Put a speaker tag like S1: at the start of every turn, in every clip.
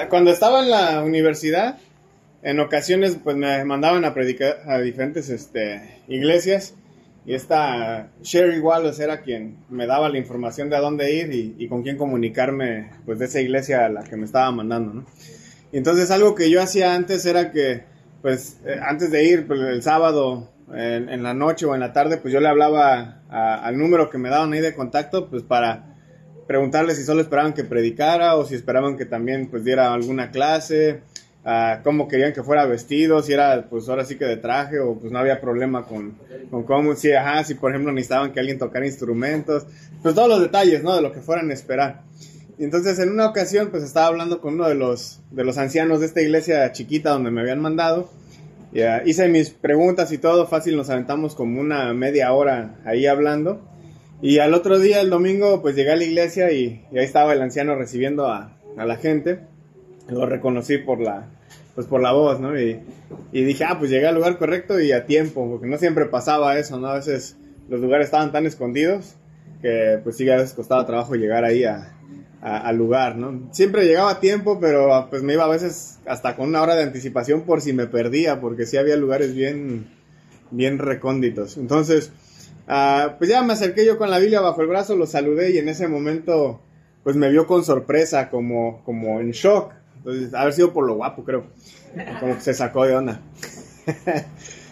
S1: Cuando estaba en la universidad, en ocasiones pues me mandaban a predicar a diferentes iglesias, y esta Sherry Wallace era quien me daba la información de a dónde ir y con quién comunicarme pues de esa iglesia a la que me estaba mandando, ¿no? Y entonces algo que yo hacía antes era que pues antes de ir pues, el sábado en la noche o en la tarde, pues yo le hablaba al número que me daban ahí de contacto, pues para preguntarles si solo esperaban que predicara o si esperaban que también pues diera alguna clase, cómo querían que fuera vestido, si era pues ahora sí que de traje o pues no había problema con cómo, si por ejemplo necesitaban que alguien tocara instrumentos, pues todos los detalles, ¿no? De lo que fueran a esperar. Y entonces en una ocasión pues estaba hablando con uno de los ancianos de esta iglesia chiquita donde me habían mandado. Hice mis preguntas y todo, fácil nos aventamos como una media hora ahí hablando. Y al otro día, el domingo, pues llegué a la iglesia y ahí estaba el anciano recibiendo a la gente. Lo reconocí por la voz, ¿no? Y dije, pues llegué al lugar correcto y a tiempo, porque no siempre pasaba eso, ¿no? A veces los lugares estaban tan escondidos que pues sí, a veces costaba trabajo llegar ahí al lugar, ¿no? Siempre llegaba a tiempo, pero pues me iba a veces hasta con una hora de anticipación por si me perdía, porque sí había lugares bien recónditos. Entonces, pues ya me acerqué yo con la Biblia bajo el brazo, lo saludé y en ese momento pues me vio con sorpresa, como en shock. Entonces, haber sido por lo guapo, creo. Como que se sacó de onda.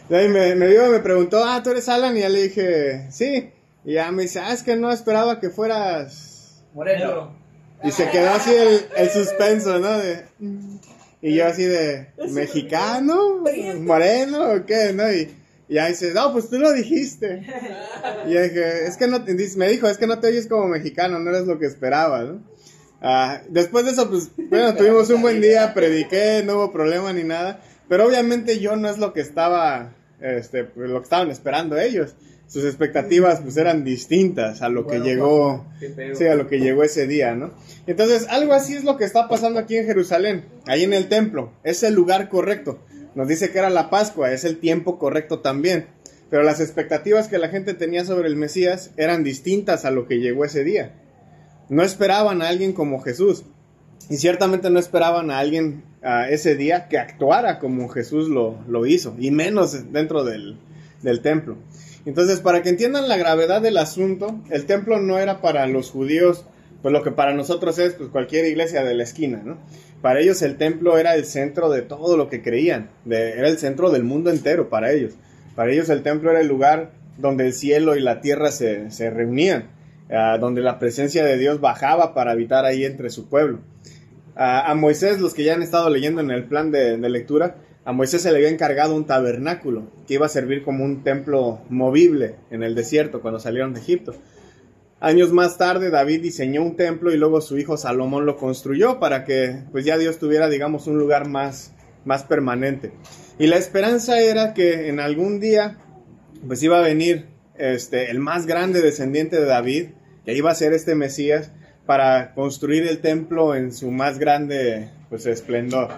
S1: Y ahí me vio y me preguntó, ¿tú eres Alan? Y ya le dije, sí. Y ya me dice, es que no esperaba que fueras
S2: moreno.
S1: Y se quedó así el suspenso, ¿no? Y yo así de, ¿mexicano? ¿Moreno o qué? ¿No? Y ya dice, no, pues tú lo dijiste. Y yo dije, es que no, me dijo, es que no te oyes como mexicano, no eres lo que esperaba, ¿no? Después de eso, pues, bueno, tuvimos un buen día, prediqué, no hubo problema ni nada. Pero obviamente yo no es lo que estaba, pues, lo que estaban esperando ellos. Sus expectativas pues eran distintas a lo que llegó, sí, a lo que llegó ese día, ¿no? Entonces algo así es lo que está pasando aquí en Jerusalén, ahí en el templo, es el lugar correcto. Nos dice que era la Pascua, es el tiempo correcto también, pero las expectativas que la gente tenía sobre el Mesías eran distintas a lo que llegó ese día. No esperaban a alguien como Jesús, y ciertamente no esperaban a alguien ese día que actuara como Jesús lo hizo, y menos dentro del templo. Entonces, para que entiendan la gravedad del asunto, el templo no era para los judíos, pues lo que para nosotros es pues, cualquier iglesia de la esquina, ¿no? Para ellos el templo era el centro de todo lo que creían, era el centro del mundo entero para ellos. Para ellos el templo era el lugar donde el cielo y la tierra se reunían, donde la presencia de Dios bajaba para habitar ahí entre su pueblo. A Moisés, los que ya han estado leyendo en el plan de lectura, a Moisés se le había encargado un tabernáculo que iba a servir como un templo movible en el desierto cuando salieron de Egipto. Años más tarde David diseñó un templo y luego su hijo Salomón lo construyó para que pues ya Dios tuviera, digamos, un lugar más permanente. Y la esperanza era que en algún día pues iba a venir el más grande descendiente de David, que iba a ser este Mesías, para construir el templo en su más grande pues esplendor.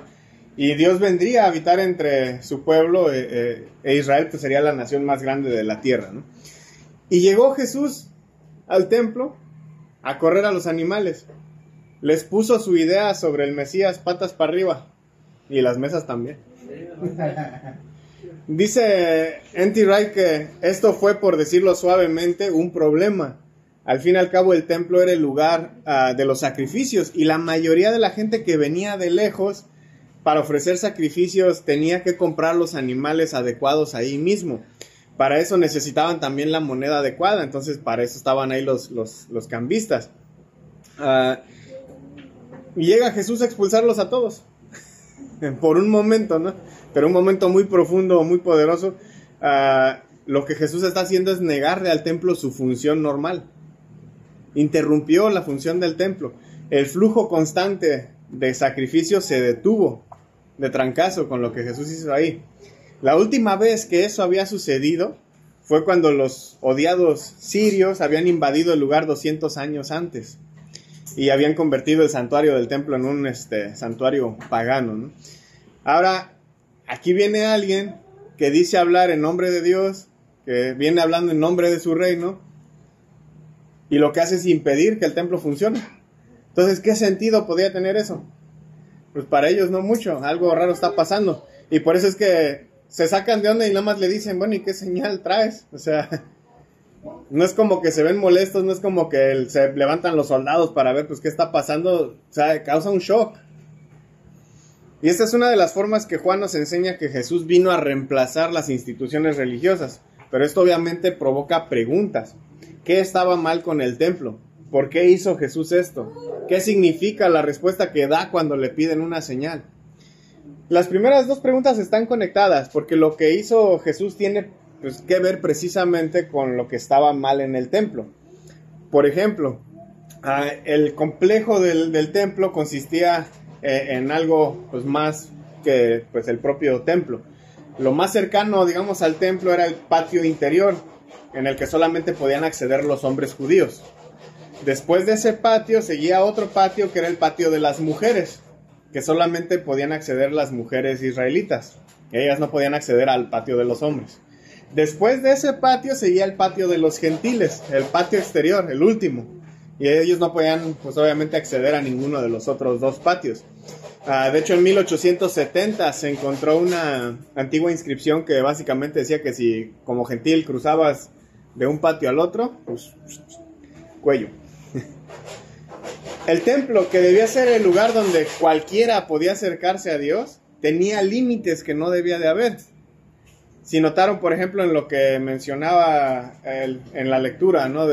S1: Y Dios vendría a habitar entre su pueblo, e Israel pues sería la nación más grande de la tierra, ¿no? Y llegó Jesús al templo a correr a los animales. Les puso su idea sobre el Mesías patas para arriba. Y las mesas también. Dice N.T. Wright que esto fue, por decirlo suavemente, un problema. Al fin y al cabo el templo era el lugar de los sacrificios. Y la mayoría de la gente que venía de lejos para ofrecer sacrificios tenía que comprar los animales adecuados ahí mismo. Para eso necesitaban también la moneda adecuada, entonces para eso estaban ahí los cambistas. Y llega Jesús a expulsarlos a todos, por un momento, ¿no? Pero un momento muy profundo, muy poderoso. Lo que Jesús está haciendo es negarle al templo su función normal. Interrumpió la función del templo. El flujo constante de sacrificios se detuvo de trancazo con lo que Jesús hizo ahí. La última vez que eso había sucedido fue cuando los odiados sirios habían invadido el lugar 200 años antes y habían convertido el santuario del templo en un santuario pagano, ¿no? Ahora, aquí viene alguien que dice hablar en nombre de Dios, que viene hablando en nombre de su reino, y lo que hace es impedir que el templo funcione. Entonces, ¿qué sentido podría tener eso? pues para ellos no mucho, algo raro está pasando. Y por eso es que se sacan de onda y nada más le dicen, bueno, ¿y qué señal traes? O sea, no es como que se ven molestos, no es como que se levantan los soldados para ver pues qué está pasando, o sea, causa un shock. Y esta es una de las formas que Juan nos enseña que Jesús vino a reemplazar las instituciones religiosas. Pero esto obviamente provoca preguntas. ¿Qué estaba mal con el templo? ¿Por qué hizo Jesús esto? ¿Qué significa la respuesta que da cuando le piden una señal? Las primeras dos preguntas están conectadas, porque lo que hizo Jesús tiene pues, que ver precisamente con lo que estaba mal en el templo. Por ejemplo, el complejo del templo consistía en algo pues, más que pues, el propio templo. Lo más cercano, digamos, al templo era el patio interior, en el que solamente podían acceder los hombres judíos. Después de ese patio seguía otro patio que era el patio de las mujeres, que solamente podían acceder las mujeres israelitas. Ellas no podían acceder al patio de los hombres. Después de ese patio seguía el patio de los gentiles, el patio exterior, el último. Y ellos no podían, pues obviamente, acceder a ninguno de los otros dos patios. De hecho, en 1870 se encontró una antigua inscripción que básicamente decía que si como gentil cruzabas de un patio al otro, pues cuello. El templo, que debía ser el lugar donde cualquiera podía acercarse a Dios, tenía límites que no debía de haber. Si notaron, por ejemplo, en lo que mencionaba en la lectura, ¿no?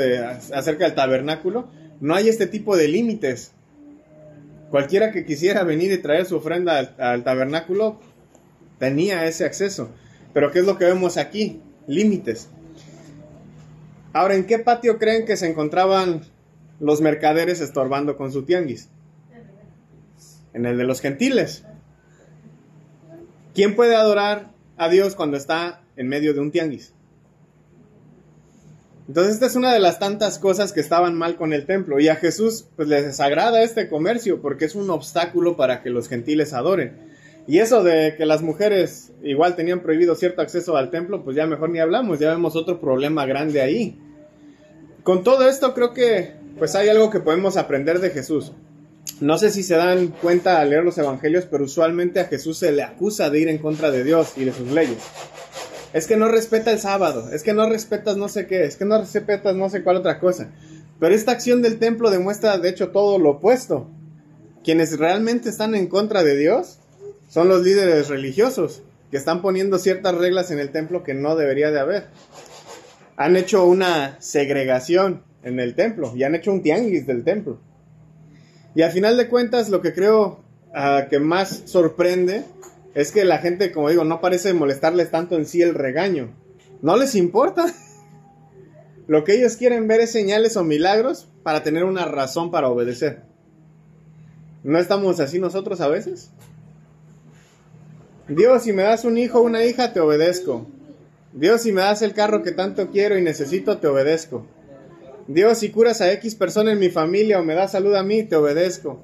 S1: Acerca del tabernáculo, no hay este tipo de límites. Cualquiera que quisiera venir y traer su ofrenda al tabernáculo tenía ese acceso. Pero ¿qué es lo que vemos aquí? Límites. Ahora, ¿en qué patio creen que se encontraban los mercaderes estorbando con su tianguis? En el de los gentiles. ¿Quién puede adorar a Dios cuando está en medio de un tianguis? Entonces esta es una de las tantas cosas que estaban mal con el templo, y a Jesús pues les desagrada este comercio porque es un obstáculo para que los gentiles adoren. Y eso de que las mujeres igual tenían prohibido cierto acceso al templo, pues ya mejor ni hablamos, ya vemos otro problema grande ahí. Con todo esto creo que pues hay algo que podemos aprender de Jesús. No sé si se dan cuenta al leer los evangelios, pero usualmente a Jesús se le acusa de ir en contra de Dios y de sus leyes. Es que no respeta el sábado, es que no respetas no sé qué, es que no respetas no sé cuál otra cosa. Pero esta acción del templo demuestra de hecho todo lo opuesto. Quienes realmente están en contra de Dios son los líderes religiosos, que están poniendo ciertas reglas en el templo que no debería de haber. Han hecho una segregación en el templo y han hecho un tianguis del templo. Y al final de cuentas lo que creo que más sorprende es que la gente, como digo, no parece molestarles tanto en sí el regaño. No les importa. Lo que ellos quieren ver es señales o milagros para tener una razón para obedecer. ¿No estamos así nosotros a veces? Dios, si me das un hijo o una hija, te obedezco. Dios, si me das el carro que tanto quiero y necesito, te obedezco. Dios, si curas a X persona en mi familia o me das salud a mí, te obedezco.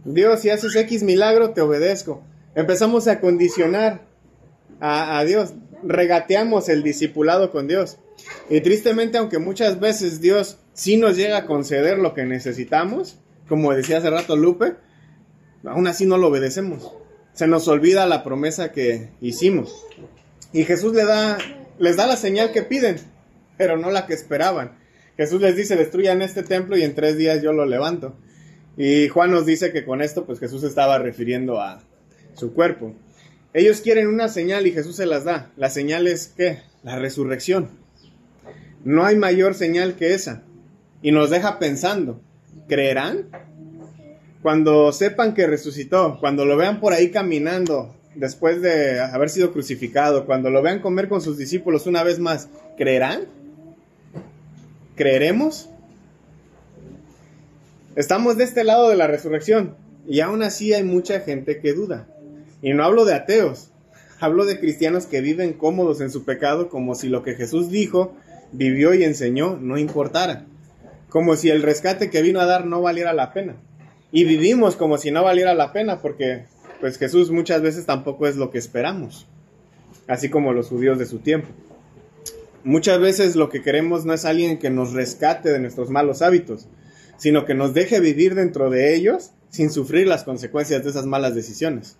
S1: Dios, si haces X milagro, te obedezco. Empezamos a condicionar a Dios, regateamos el discipulado con Dios. Y tristemente, aunque muchas veces Dios sí nos llega a conceder lo que necesitamos, como decía hace rato Lupe, aún así no lo obedecemos. Se nos olvida la promesa que hicimos. Y Jesús les da la señal que piden, pero no la que esperaban. Jesús les dice, destruyan este templo y en 3 días yo lo levanto. Y Juan nos dice que con esto pues Jesús estaba refiriendo a su cuerpo. Ellos quieren una señal y Jesús se las da. La señal es ¿qué? La resurrección. No hay mayor señal que esa. Y nos deja pensando, ¿creerán? Cuando sepan que resucitó, cuando lo vean por ahí caminando después de haber sido crucificado, cuando lo vean comer con sus discípulos una vez más, ¿creerán? ¿Creeremos? Estamos de este lado de la resurrección y aún así hay mucha gente que duda. Y no hablo de ateos, hablo de cristianos que viven cómodos en su pecado como si lo que Jesús dijo, vivió y enseñó no importara. Como si el rescate que vino a dar no valiera la pena. Y vivimos como si no valiera la pena porque pues Jesús muchas veces tampoco es lo que esperamos. Así como los judíos de su tiempo. Muchas veces lo que queremos no es alguien que nos rescate de nuestros malos hábitos, sino que nos deje vivir dentro de ellos sin sufrir las consecuencias de esas malas decisiones.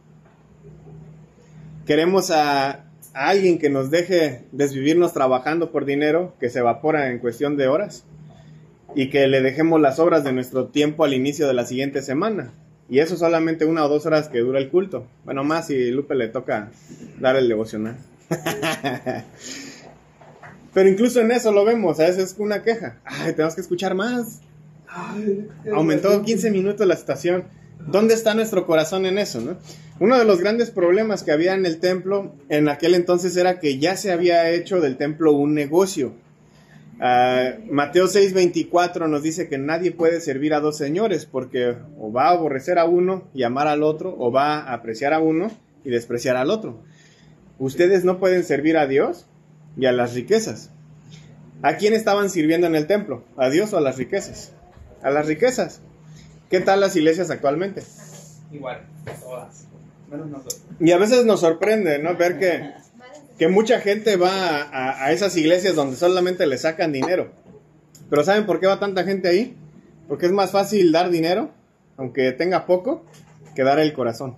S1: Queremos a alguien que nos deje desvivirnos trabajando por dinero que se evapora en cuestión de horas y que le dejemos las obras de nuestro tiempo al inicio de la siguiente semana. Y eso solamente 1 o 2 horas que dura el culto. Bueno, más si Lupe le toca dar el devocional. Pero incluso en eso lo vemos, a veces es una queja. Ay, tenemos que escuchar más. Ay, aumentó 15 minutos la estación. ¿Dónde está nuestro corazón en eso, no? Uno de los grandes problemas que había en el templo en aquel entonces era que ya se había hecho del templo un negocio. Mateo 6:24 nos dice que nadie puede servir a 2 señores, porque o va a aborrecer a uno y amar al otro, o va a apreciar a uno y despreciar al otro. Ustedes no pueden servir a Dios y a las riquezas. ¿A quién estaban sirviendo en el templo? ¿A Dios o a las riquezas? A las riquezas. ¿Qué tal las iglesias actualmente?
S2: Igual, todas, menos nosotros.
S1: Y a veces nos sorprende, ¿no? Ver que mucha gente va a esas iglesias donde solamente le sacan dinero. Pero ¿saben por qué va tanta gente ahí? Porque es más fácil dar dinero, aunque tenga poco, que dar el corazón,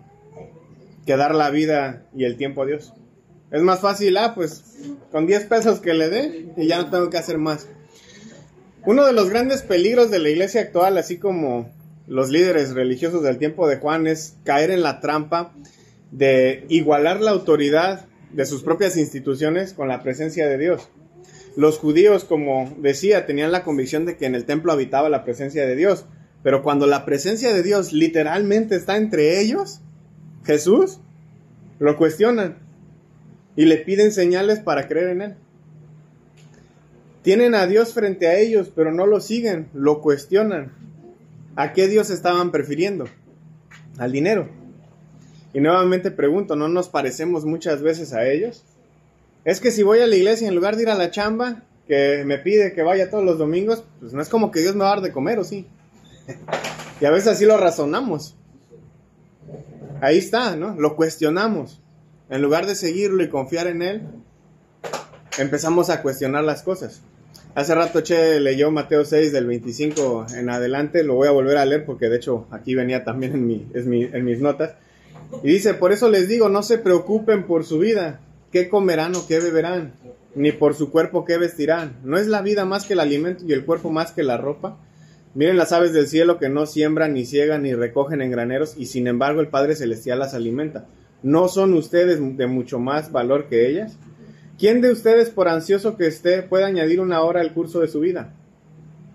S1: que dar la vida y el tiempo a Dios. Es más fácil, pues con 10 pesos que le dé y ya no tengo que hacer más. Uno de los grandes peligros de la iglesia actual, así como los líderes religiosos del tiempo de Juan, es caer en la trampa de igualar la autoridad de sus propias instituciones con la presencia de Dios. Los judíos, como decía, tenían la convicción de que en el templo habitaba la presencia de Dios, pero cuando la presencia de Dios literalmente está entre ellos, Jesús, lo cuestionan y le piden señales para creer en Él. Tienen a Dios frente a ellos, pero no lo siguen, lo cuestionan. ¿A qué Dios estaban prefiriendo? Al dinero. Y nuevamente pregunto, ¿no nos parecemos muchas veces a ellos? Es que si voy a la iglesia en lugar de ir a la chamba, que me pide que vaya todos los domingos, pues no es como que Dios me va a dar de comer, ¿o sí? Y a veces así lo razonamos. Ahí está, ¿no? Lo cuestionamos. En lugar de seguirlo y confiar en Él, empezamos a cuestionar las cosas. Hace rato Che leyó Mateo 6 del 25 en adelante, lo voy a volver a leer porque de hecho aquí venía también en mis notas. Y dice, por eso les digo, no se preocupen por su vida, qué comerán o qué beberán, ni por su cuerpo qué vestirán. ¿No es la vida más que el alimento y el cuerpo más que la ropa? Miren las aves del cielo que no siembran, ni ciegan, ni recogen en graneros, y sin embargo el Padre Celestial las alimenta. ¿No son ustedes de mucho más valor que ellas? ¿Quién de ustedes, por ansioso que esté, puede añadir 1 hora al curso de su vida?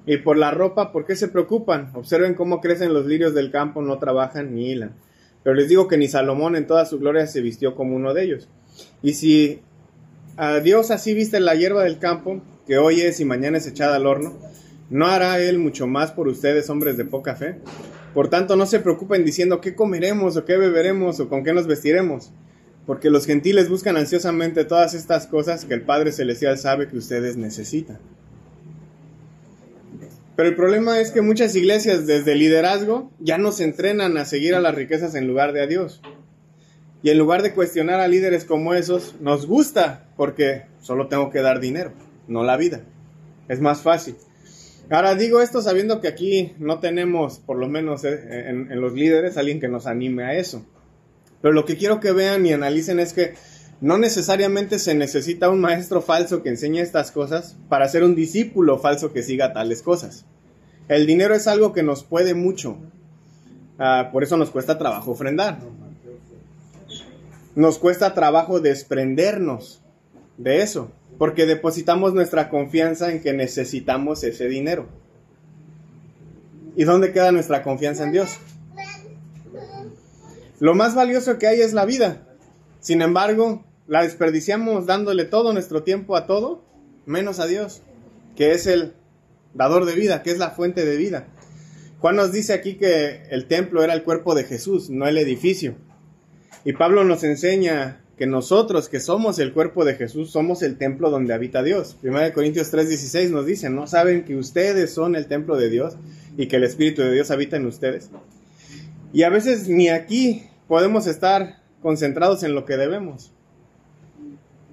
S1: Y por la ropa, ¿por qué se preocupan? Observen cómo crecen los lirios del campo, no trabajan ni hilan. Pero les digo que ni Salomón en toda su gloria se vistió como uno de ellos. Y si a Dios así viste la hierba del campo, que hoy es y mañana es echada al horno, ¿no hará Él mucho más por ustedes, hombres de poca fe? Por tanto, no se preocupen diciendo qué comeremos o qué beberemos o con qué nos vestiremos, porque los gentiles buscan ansiosamente todas estas cosas que el Padre Celestial sabe que ustedes necesitan. Pero el problema es que muchas iglesias desde el liderazgo ya nos entrenan a seguir a las riquezas en lugar de a Dios. Y en lugar de cuestionar a líderes como esos, nos gusta porque solo tengo que dar dinero, no la vida. Es más fácil. Ahora digo esto sabiendo que aquí no tenemos, por lo menos en los líderes, alguien que nos anime a eso. Pero lo que quiero que vean y analicen es que no necesariamente se necesita un maestro falso que enseñe estas cosas para ser un discípulo falso que siga tales cosas. El dinero es algo que nos puede mucho. Por eso nos cuesta trabajo ofrendar. Nos cuesta trabajo desprendernos de eso, porque depositamos nuestra confianza en que necesitamos ese dinero. ¿Y dónde queda nuestra confianza en Dios? Lo más valioso que hay es la vida. Sin embargo, la desperdiciamos dándole todo nuestro tiempo a todo, menos a Dios, que es el dador de vida, que es la fuente de vida. Juan nos dice aquí que el templo era el cuerpo de Jesús, no el edificio. Y Pablo nos enseña que nosotros, que somos el cuerpo de Jesús, somos el templo donde habita Dios. 1 Corintios 3:16 nos dice, ¿no saben que ustedes son el templo de Dios y que el Espíritu de Dios habita en ustedes? Y a veces ni aquí podemos estar concentrados en lo que debemos.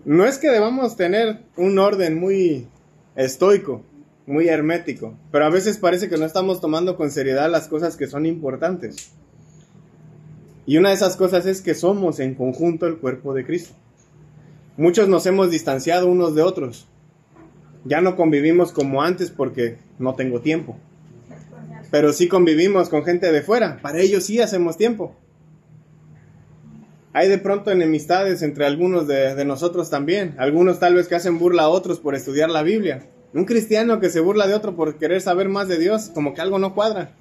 S1: No es que debamos tener un orden muy estoico, muy hermético, pero a veces parece que no estamos tomando con seriedad las cosas que son importantes. Y una de esas cosas es que somos en conjunto el cuerpo de Cristo. Muchos nos hemos distanciado unos de otros. Ya no convivimos como antes porque no tengo tiempo. Pero sí convivimos con gente de fuera. Para ellos sí hacemos tiempo. Hay de pronto enemistades entre algunos de nosotros también. Algunos tal vez que hacen burla a otros por estudiar la Biblia. Un cristiano que se burla de otro por querer saber más de Dios, como que algo no cuadra.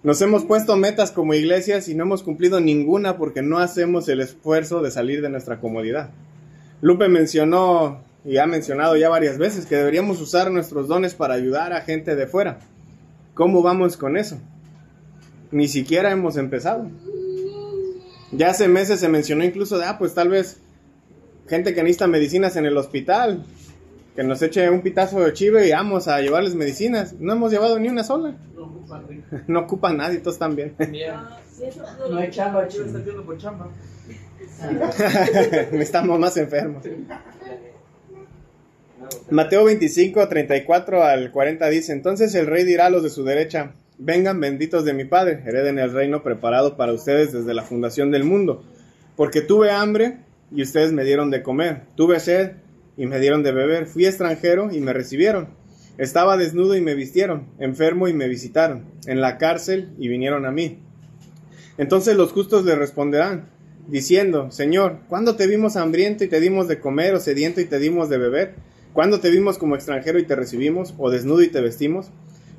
S1: Nos hemos puesto metas como iglesias y no hemos cumplido ninguna porque no hacemos el esfuerzo de salir de nuestra comodidad. Lupe mencionó, y ha mencionado ya varias veces, que deberíamos usar nuestros dones para ayudar a gente de fuera. ¿Cómo vamos con eso? Ni siquiera hemos empezado. Ya hace meses se mencionó incluso de, pues tal vez gente que necesita medicinas en el hospital, que nos eche un pitazo de chive y vamos a llevarles medicinas. No hemos llevado ni una sola. No ocupan nadie, todos están bien.
S2: No hay chamba, chivo está pidiendo por chamba.
S1: Estamos más enfermos. Mateo 25, 34 al 40 dice: entonces el rey dirá a los de su derecha: vengan benditos de mi Padre, hereden el reino preparado para ustedes desde la fundación del mundo. Porque tuve hambre y ustedes me dieron de comer, tuve sed y me dieron de beber, fui extranjero y me recibieron, estaba desnudo y me vistieron, enfermo y me visitaron, en la cárcel y vinieron a mí. Entonces los justos le responderán, diciendo: Señor, ¿cuándo te vimos hambriento y te dimos de comer, o sediento y te dimos de beber? ¿Cuándo te vimos como extranjero y te recibimos, o desnudo y te vestimos?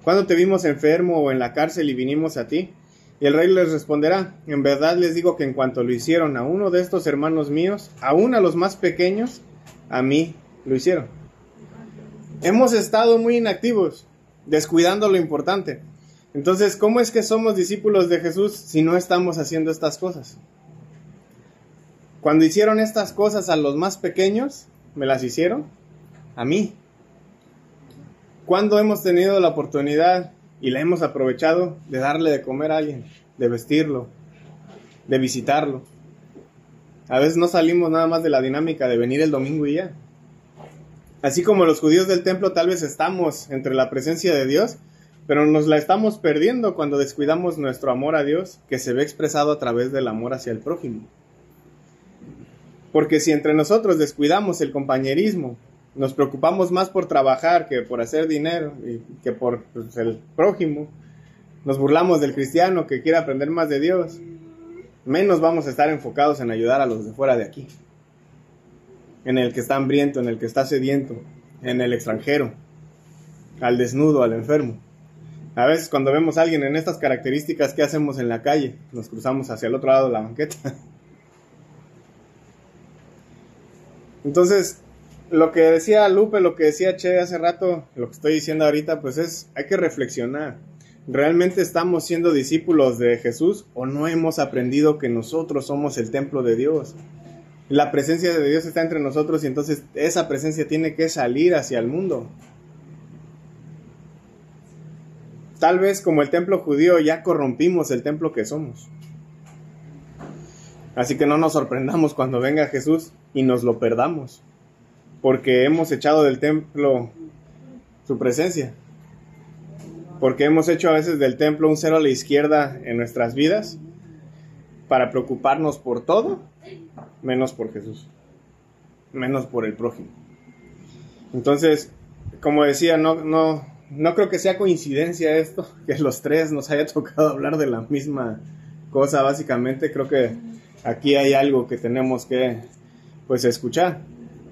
S1: ¿Cuándo te vimos enfermo o en la cárcel y vinimos a ti? Y el rey les responderá: en verdad les digo que en cuanto lo hicieron a uno de estos hermanos míos, aún a los más pequeños, a mí lo hicieron. Hemos estado muy inactivos, descuidando lo importante. Entonces, ¿cómo es que somos discípulos de Jesús si no estamos haciendo estas cosas? Cuando hicieron estas cosas a los más pequeños, ¿me las hicieron? A mí. ¿Cuándo hemos tenido la oportunidad y la hemos aprovechado de darle de comer a alguien, de vestirlo, de visitarlo? A veces no salimos nada más de la dinámica de venir el domingo y ya. Así como los judíos del templo, tal vez estamos entre la presencia de Dios, pero nos la estamos perdiendo cuando descuidamos nuestro amor a Dios, que se ve expresado a través del amor hacia el prójimo. Porque si entre nosotros descuidamos el compañerismo, nos preocupamos más por trabajar que por hacer dinero y que por el prójimo, nos burlamos del cristiano que quiere aprender más de Dios, menos vamos a estar enfocados en ayudar a los de fuera de aquí, en el que está hambriento, en el que está sediento, en el extranjero, al desnudo, al enfermo. A veces cuando vemos a alguien en estas características, ¿qué hacemos en la calle? Nos cruzamos hacia el otro lado de la banqueta. Entonces, lo que decía Lupe, lo que decía Che hace rato, lo que estoy diciendo ahorita, pues es, hay que reflexionar. ¿Realmente estamos siendo discípulos de Jesús o no hemos aprendido que nosotros somos el templo de Dios? La presencia de Dios está entre nosotros y entonces esa presencia tiene que salir hacia el mundo. Tal vez como el templo judío ya corrompimos el templo que somos. Así que no nos sorprendamos cuando venga Jesús y nos lo perdamos, porque hemos echado del templo su presencia, porque hemos hecho a veces del templo un cero a la izquierda en nuestras vidas para preocuparnos por todo, menos por Jesús, menos por el prójimo. Entonces, como decía, no creo que sea coincidencia esto, que los tres nos haya tocado hablar de la misma cosa. Básicamente creo que aquí hay algo que tenemos que escuchar,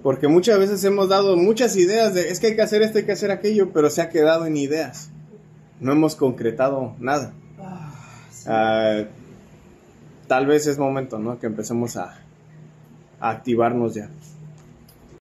S1: porque muchas veces hemos dado muchas ideas de es que hay que hacer esto, hay que hacer aquello, pero se ha quedado en ideas, no hemos concretado nada. Tal vez es momento, ¿no?, que empecemos a activarnos ya.